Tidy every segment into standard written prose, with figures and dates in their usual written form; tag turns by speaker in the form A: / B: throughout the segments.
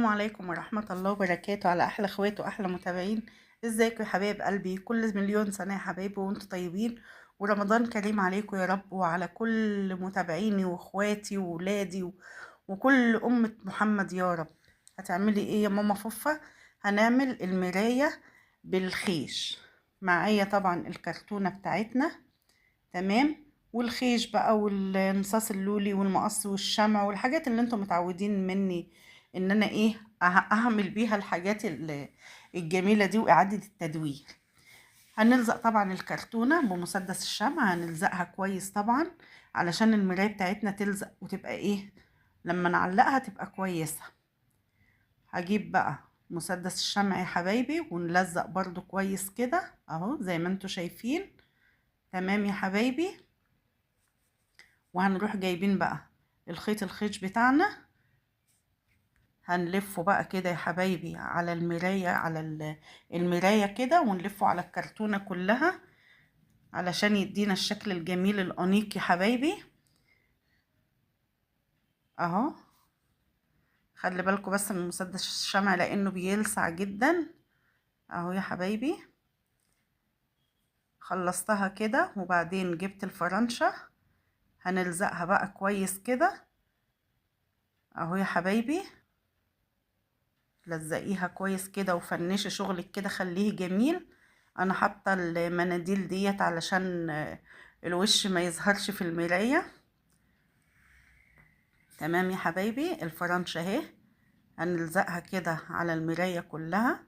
A: السلام عليكم ورحمة الله وبركاته على أحلى اخوات وأحلى متابعين. ازيكم يا حبايب قلبي؟ كل مليون سنة يا حبايبي وانتم طيبين، ورمضان كريم عليكم يا رب، وعلى كل متابعيني واخواتي وولادي وكل أمة محمد يا رب. هتعملي ايه يا ماما فوفا؟ هنعمل المراية بالخيش. معايا طبعا الكرتونة بتاعتنا، تمام، والخيش بقى والنصاص اللولي والمقص والشمع والحاجات اللي انتم متعودين مني ان انا ايه اعمل بيها الحاجات الجميلة دي واعادة التدوير. هنلزق طبعا الكرتونة بمسدس الشمع، هنلزقها كويس طبعا علشان المراية بتاعتنا تلزق وتبقى ايه لما نعلقها تبقى كويسة. هجيب بقى مسدس الشمع يا حبايبي ونلزق برضو كويس كده اهو زي ما انتم شايفين. تمام يا حبايبي، وهنروح جايبين بقى الخيط بتاعنا، هنلفه بقى كده يا حبايبي على المراية، على المراية كده، ونلفه على الكرتونة كلها علشان يدينا الشكل الجميل الأنيق يا حبايبي اهو. خلي بالكم بس من مسدس الشمع لانه بيلسع جدا اهو يا حبايبي. خلصتها كده وبعدين جبت الفرنشة هنلزقها بقى كويس كده اهو يا حبايبي. لزقيها كويس كده وفنشي شغلك كده خليه جميل. انا حاطه المناديل ديت علشان الوش ما يظهرش في المرايه. تمام يا حبايبي، الفرنشه اهي هنلزقها كده على المرايه كلها.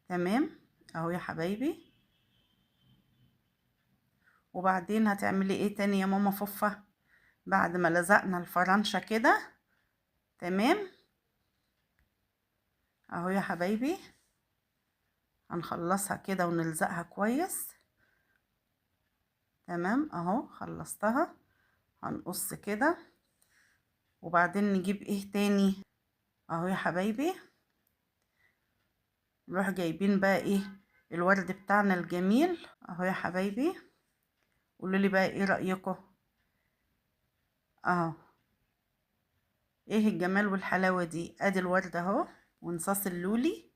A: تمام اهو يا حبايبي. وبعدين هتعملي ايه تاني يا ماما فوفا بعد ما لزقنا الفرنشه كده؟ تمام اهو يا حبايبي، هنخلصها كده ونلزقها كويس. تمام اهو خلصتها. هنقص كده وبعدين نجيب ايه تاني اهو يا حبايبي. نروح جايبين بقى ايه الورد بتاعنا الجميل اهو يا حبايبي. قولوا لي بقى ايه رأيكم اهو؟ ايه الجمال والحلاوة دي؟ ادي الورد اهو ونصاص اللولي.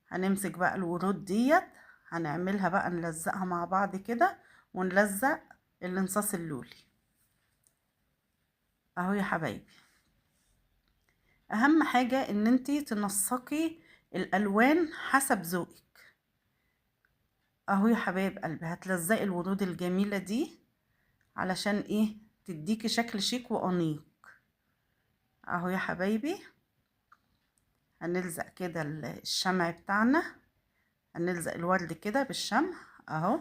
A: هنمسك بقى الورود ديت هنعملها بقى نلزقها مع بعض كده ونلزق الانصاص اللولي اهو يا حبايبي. اهم حاجة ان انتي تنسقي الالوان حسب ذوقك اهو يا حبايب قلبي. هتلزقي الورود الجميلة دي علشان ايه تديكي شكل شيك وانيق اهو يا حبايبي. هنلزق كده الشمع بتاعنا، هنلزق الورد كده بالشمع اهو.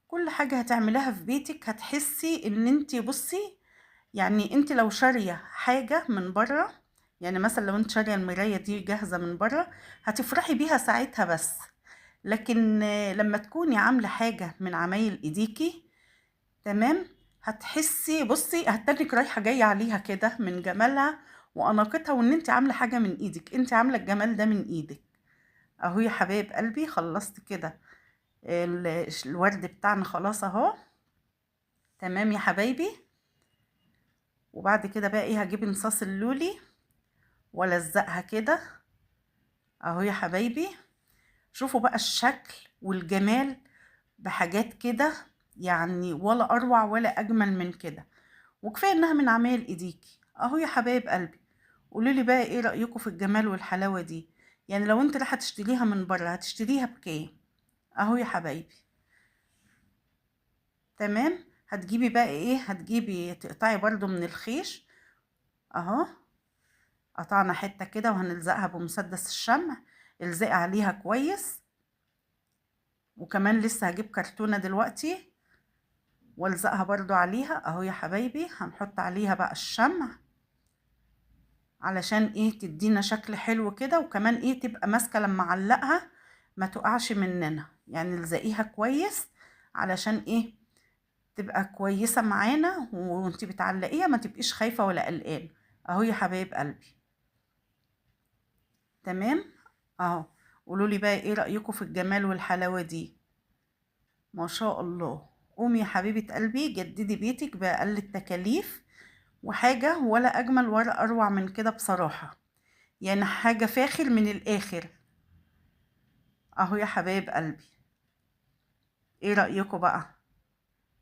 A: كل حاجة هتعملها في بيتك هتحسي ان انتي بصي، يعني انت لو شارية حاجة من بره، يعني مثلا لو انت شارية المراية دي جاهزة من بره هتفرحي بيها ساعتها بس، لكن لما تكوني عاملة حاجة من عمايل ايديكي تمام هتحسي بصي هتتنك رايحة جاية عليها كده من جمالها واناقتها، وان انت عاملة حاجة من ايدك، انت عاملة الجمال ده من ايدك اهو يا حبايب قلبي. خلصت كده الورد بتاعنا خلاص اهو. تمام يا حبايبي. وبعد كده بقى ايه هجيب انصاص اللولي والزقها كده اهو يا حبايبي. شوفوا بقى الشكل والجمال بحاجات كده، يعني ولا اروع ولا اجمل من كده، وكفايه انها من عمايل ايديكي اهو يا حبايب قلبي. قولوا لي بقى ايه رايكم في الجمال والحلاوه دي؟ يعني لو انت رايحه تشتريها من بره هتشتريها بكام اهو يا حبايبي؟ تمام. هتجيبي بقى ايه، هتجيبي تقطعي برضو من الخيش اهو. قطعنا حته كده وهنلزقها بمسدس الشمع، الزقي عليها كويس. وكمان لسه هجيب كرتونه دلوقتي والزقها برضو عليها اهو يا حبايبي. هنحط عليها بقى الشمع علشان ايه تدينا شكل حلو كده، وكمان ايه تبقى ماسكه لما اعلقها ما تقعش مننا، يعني الزقيها كويس علشان ايه تبقى كويسه معانا وانتي بتعلقيها ما تبقيش خايفه ولا قلقان اهو يا حبايب قلبي. تمام اهو. قولوا لي بقى ايه رايكم في الجمال والحلاوه دي؟ ما شاء الله. قومي يا حبيبه قلبي جددي بيتك باقل التكاليف وحاجة ولا أجمل ولا أروع من كده بصراحة، يعني حاجة فاخر من الآخر أهو يا حبايب قلبي. إيه رأيكم بقى؟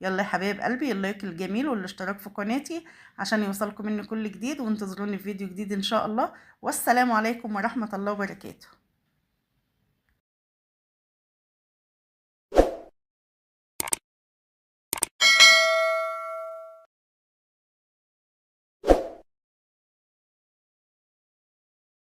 A: يلا يا حبايب قلبي اللايك الجميل والاشتراك في قناتي عشان يوصلكم مني كل جديد، وانتظروني في فيديو جديد إن شاء الله. والسلام عليكم ورحمة الله وبركاته.